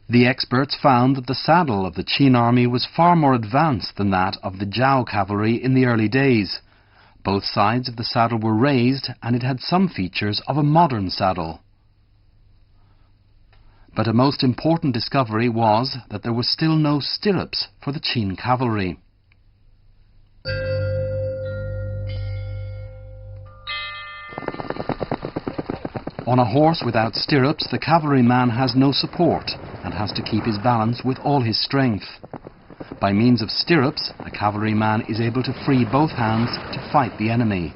The experts found that the saddle of the Qin army was far more advanced than that of the Zhao cavalry in the early days. Both sides of the saddle were raised, and it had some features of a modern saddle. But a most important discovery was that there were still no stirrups for the Qin cavalry. On a horse without stirrups, the cavalryman has no support and has to keep his balance with all his strength. By means of stirrups, a cavalryman is able to free both hands to fight the enemy.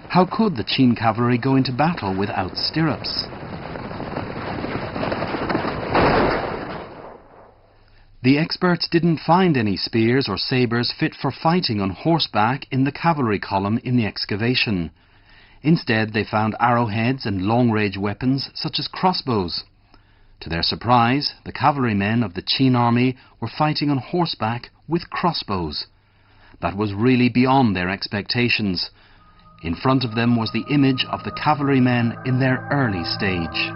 How could the Qin cavalry go into battle without stirrups? The experts didn't find any spears or sabres fit for fighting on horseback in the cavalry column in the excavation. Instead, they found arrowheads and long-range weapons such as crossbows. To their surprise, the cavalrymen of the Qin army were fighting on horseback with crossbows. That was really beyond their expectations. In front of them was the image of the cavalrymen in their early stage.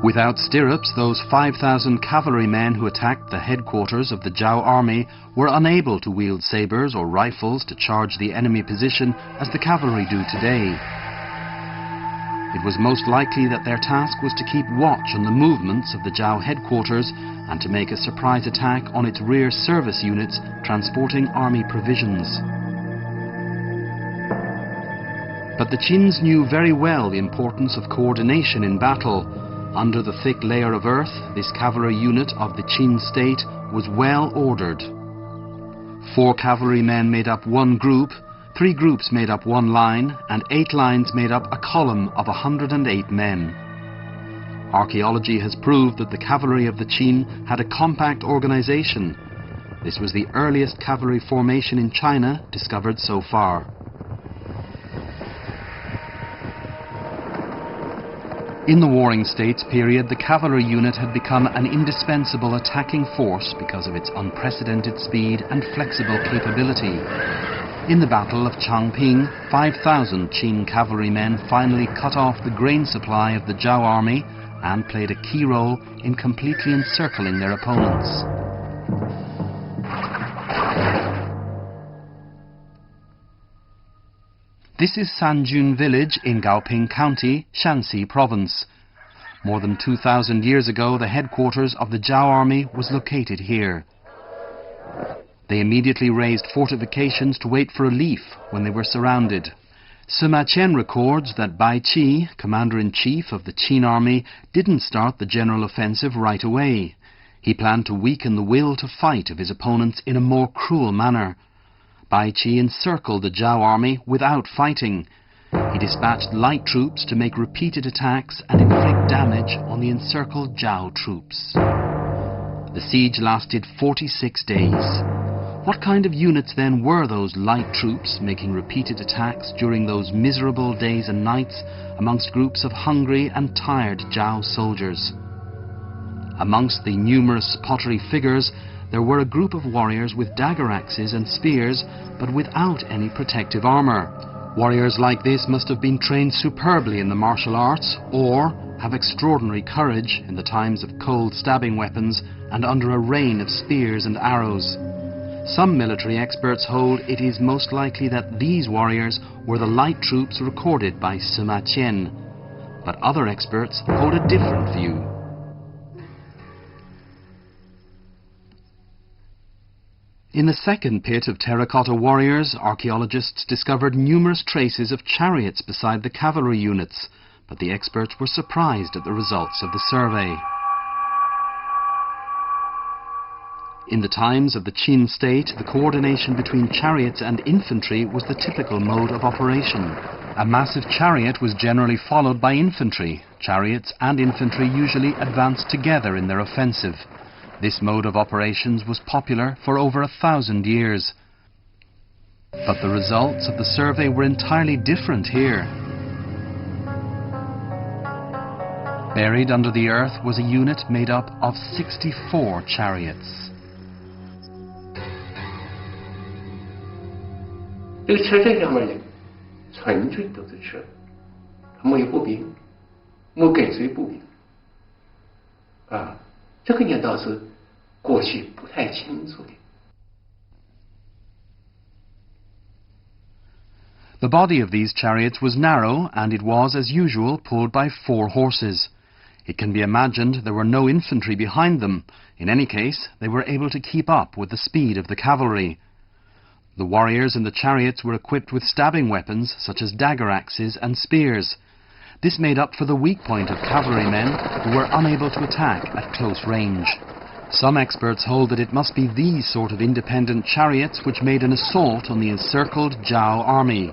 Without stirrups, those 5,000 cavalrymen who attacked the headquarters of the Zhao army were unable to wield sabres or rifles to charge the enemy position as the cavalry do today. It was most likely that their task was to keep watch on the movements of the Zhao headquarters and to make a surprise attack on its rear service units transporting army provisions. But the Qins knew very well the importance of coordination in battle. Under the thick layer of earth, this cavalry unit of the Qin state was well ordered. 4 cavalrymen made up one group, 3 groups made up one line, and 8 lines made up a column of 108 men. Archaeology has proved that the cavalry of the Qin had a compact organization. This was the earliest cavalry formation in China discovered so far. In the Warring States period, the cavalry unit had become an indispensable attacking force because of its unprecedented speed and flexible capability. In the Battle of Changping, 5,000 Qin cavalrymen finally cut off the grain supply of the Zhao army and played a key role in completely encircling their opponents. This is Sanjun village in Gaoping County, Shanxi province. More than 2,000 years ago, the headquarters of the Zhao army was located here. They immediately raised fortifications to wait for relief when they were surrounded. Sima Qian records that Bai Qi, commander-in-chief of the Qin army, didn't start the general offensive right away. He planned to weaken the will to fight of his opponents in a more cruel manner. Bai Qi encircled the Zhao army without fighting. He dispatched light troops to make repeated attacks and inflict damage on the encircled Zhao troops. The siege lasted 46 days. What kind of units then were those light troops making repeated attacks during those miserable days and nights amongst groups of hungry and tired Zhao soldiers? Amongst the numerous pottery figures, there were a group of warriors with dagger axes and spears, but without any protective armor. Warriors like this must have been trained superbly in the martial arts, or have extraordinary courage in the times of cold stabbing weapons and under a rain of spears and arrows. Some military experts hold it is most likely that these warriors were the light troops recorded by Sima Qian, but other experts hold a different view. In the second pit of terracotta warriors, archaeologists discovered numerous traces of chariots beside the cavalry units, but the experts were surprised at the results of the survey. In the times of the Qin state, the coordination between chariots and infantry was the typical mode of operation. A massive chariot was generally followed by infantry. Chariots and infantry usually advanced together in their offensive. This mode of operations was popular for over 1,000 years. But the results of the survey were entirely different here. Buried under the earth was a unit made up of 64 chariots. 这个车这上面纯粹都是吃的，没有步兵，没跟随步兵。这个呢倒是过去不太清楚的。The body of these chariots was narrow, and it was, as usual, pulled by 4 horses. It can be imagined there were no infantry behind them. In any case, they were able to keep up with the speed of the cavalry. The warriors in the chariots were equipped with stabbing weapons, such as dagger axes and spears. This made up for the weak point of cavalrymen who were unable to attack at close range. Some experts hold that it must be these sort of independent chariots which made an assault on the encircled Zhao army.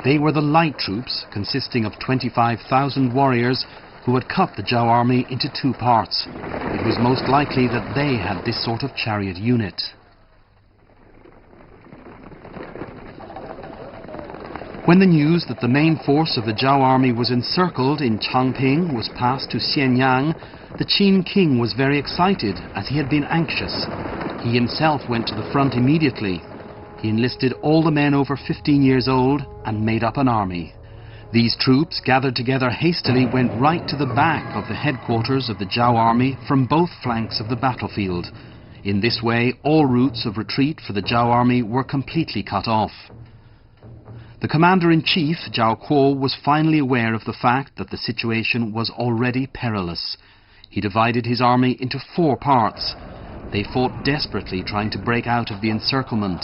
They were the light troops, consisting of 25,000 warriors, who had cut the Zhao army into 2 parts. It was most likely that they had this sort of chariot unit. When the news that the main force of the Zhao army was encircled in Changping was passed to Xianyang, the Qin king was very excited, as he had been anxious. He himself went to the front immediately. He enlisted all the men over 15 years old and made up an army. These troops, gathered together hastily, went right to the back of the headquarters of the Zhao army from both flanks of the battlefield. In this way, all routes of retreat for the Zhao army were completely cut off. The commander-in-chief, Zhao Kuo, was finally aware of the fact that the situation was already perilous. He divided his army into 4 parts. They fought desperately, trying to break out of the encirclement.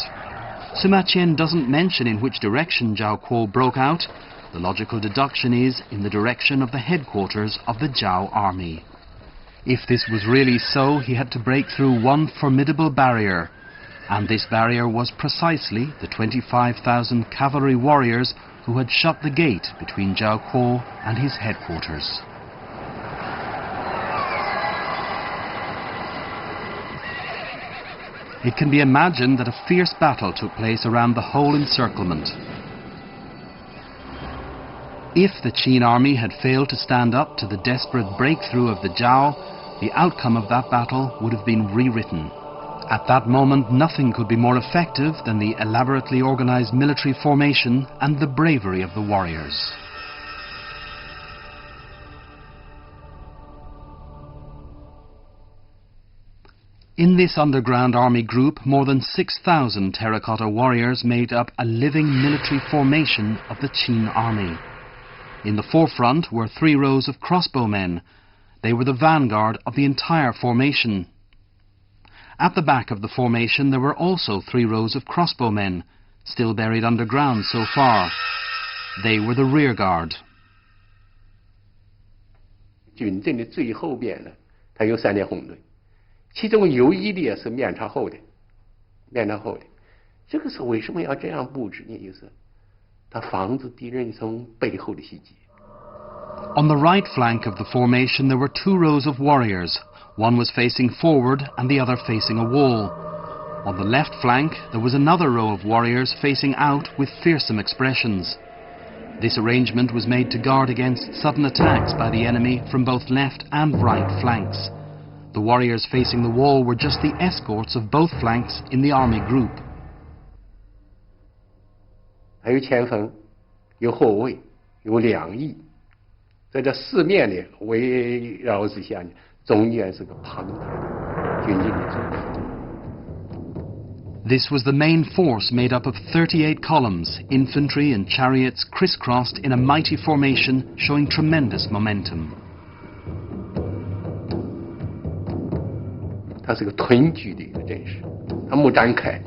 Sima Qian doesn't mention in which direction Zhao Kuo broke out. The logical deduction is in the direction of the headquarters of the Zhao army. If this was really so, he had to break through one formidable barrier. And this barrier was precisely the 25,000 cavalry warriors who had shut the gate between Zhao Kuo and his headquarters. It can be imagined that a fierce battle took place around the whole encirclement. If the Qin army had failed to stand up to the desperate breakthrough of the Zhao, the outcome of that battle would have been rewritten. At that moment, nothing could be more effective than the elaborately organized military formation and the bravery of the warriors. In this underground army group, more than 6,000 terracotta warriors made up a living military formation of the Qin army. In the forefront were 3 rows of crossbowmen. They were the vanguard of the entire formation. At the back of the formation there were also 3 rows of crossbowmen, still buried underground so far. They were the rear guard. 军阵的最后边呢，它有3列红队，其中有1列是面朝后的，这个是为什么要这样布置呢？就是它防止敌人从背后的袭击。On the right flank of the formation there were 2 rows of warriors. One was facing forward and the other facing a wall. On the left flank there was another row of warriors facing out with fearsome expressions. This arrangement was made to guard against sudden attacks by the enemy from both left and right flanks. The warriors facing the wall were just the escorts of both flanks in the army group. 还有前锋，有后卫，有两翼，在这4面的围绕之下呢，中间是个庞大的军阵的组织。 This was the main force made up of 38 columns, infantry and chariots crisscrossed in a mighty formation showing tremendous momentum. 它是个屯聚的一个阵势，它没展开。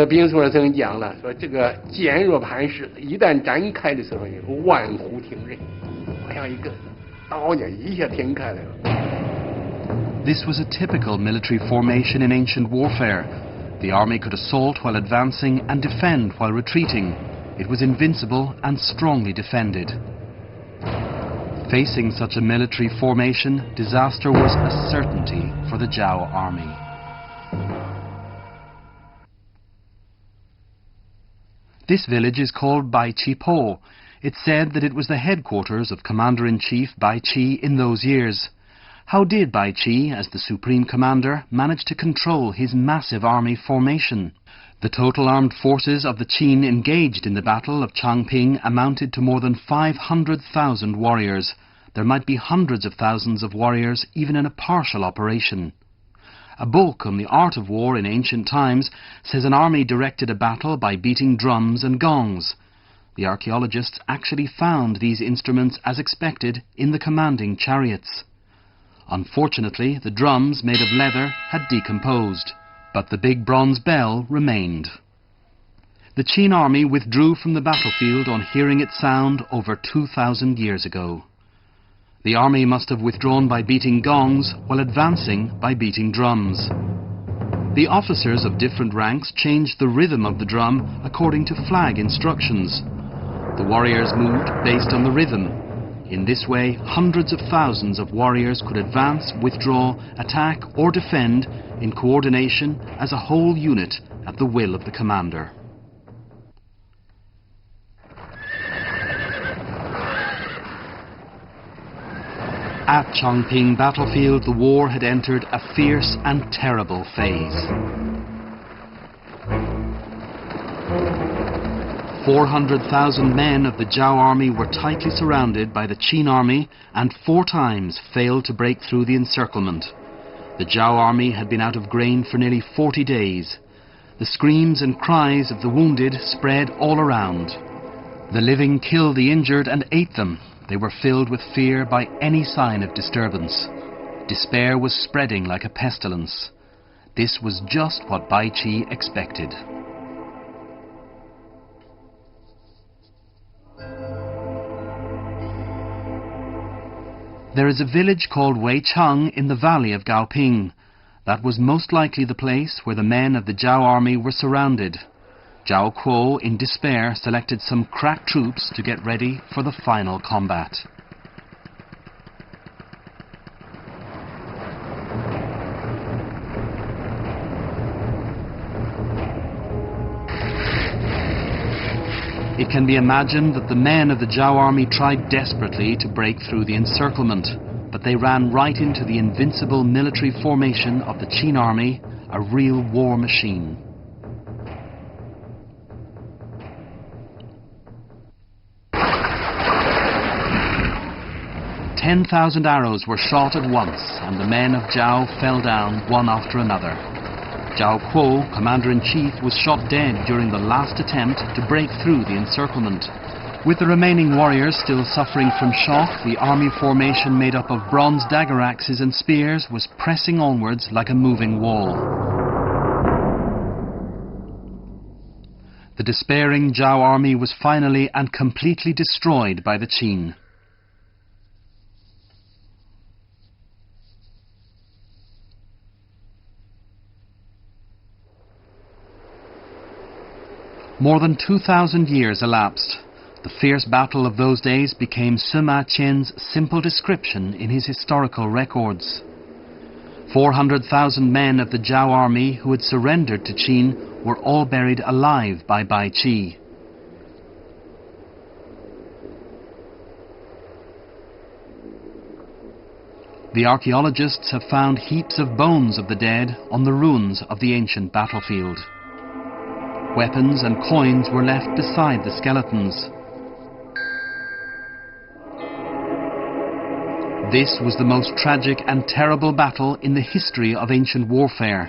兵书上曾讲了，说这个坚若磐石，一旦展开的时候，万虎挺刃，好像一个刀呢一下挺开来了。 This was a typical military formation in ancient warfare. The army could assault while advancing and defend while retreating. It was invincible and strongly defended. Facing such a military formation, disaster was a certainty for the Zhao army. This village is called Baiqi Po. It's said that it was the headquarters of Commander-in-Chief Baiqi in those years. How did Baiqi, as the supreme commander, manage to control his massive army formation? The total armed forces of the Qin engaged in the Battle of Changping amounted to more than 500,000 warriors. There might be hundreds of thousands of warriors even in a partial operation. A book on the art of war in ancient times says an army directed a battle by beating drums and gongs. The archaeologists actually found these instruments as expected in the commanding chariots. Unfortunately, the drums made of leather had decomposed, but the big bronze bell remained. The Qin army withdrew from the battlefield on hearing its sound over 2,000 years ago. The army must have withdrawn by beating gongs while advancing by beating drums. The officers of different ranks changed the rhythm of the drum according to flag instructions. The warriors moved based on the rhythm. In this way, hundreds of thousands of warriors could advance, withdraw, attack or defend in coordination as a whole unit at the will of the commander. At Changping battlefield, the war had entered a fierce and terrible phase. 400,000 men of the Zhao army were tightly surrounded by the Qin army and 4 times failed to break through the encirclement. The Zhao army had been out of grain for nearly 40 days. The screams and cries of the wounded spread all around. The living killed the injured and ate them. They were filled with fear by any sign of disturbance. Despair was spreading like a pestilence. This was just what Bai Qi expected. There is a village called Weichang in the valley of Gaoping. That was most likely the place where the men of the Zhao army were surrounded. Zhao Kuo, in despair, selected some crack troops to get ready for the final combat. It can be imagined that the men of the Zhao army tried desperately to break through the encirclement, but they ran right into the invincible military formation of the Qin army, a real war machine. 10,000 arrows were shot at once, and the men of Zhao fell down one after another. Zhao Kuo, commander-in-chief, was shot dead during the last attempt to break through the encirclement. With the remaining warriors still suffering from shock, the army formation made up of bronze dagger axes and spears was pressing onwards like a moving wall. The despairing Zhao army was finally and completely destroyed by the Qin. More than 2,000 years elapsed. The fierce battle of those days became Sima Qian's simple description in his historical records. 400,000 men of the Zhao army who had surrendered to Qin were all buried alive by Bai Qi. The archaeologists have found heaps of bones of the dead on the ruins of the ancient battlefield. Weapons and coins were left beside the skeletons. This was the most tragic and terrible battle in the history of ancient warfare.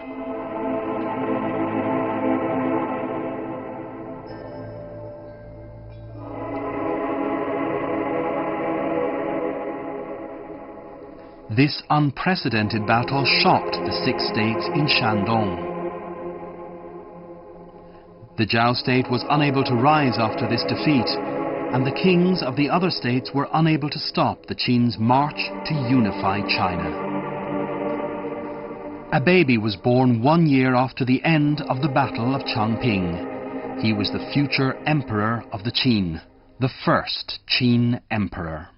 This unprecedented battle shocked the 6 states in Shandong. The Zhao state was unable to rise after this defeat, and the kings of the other states were unable to stop the Qin's march to unify China. A baby was born 1 year after the end of the Battle of Changping. He was the future emperor of the Qin, the first Qin emperor.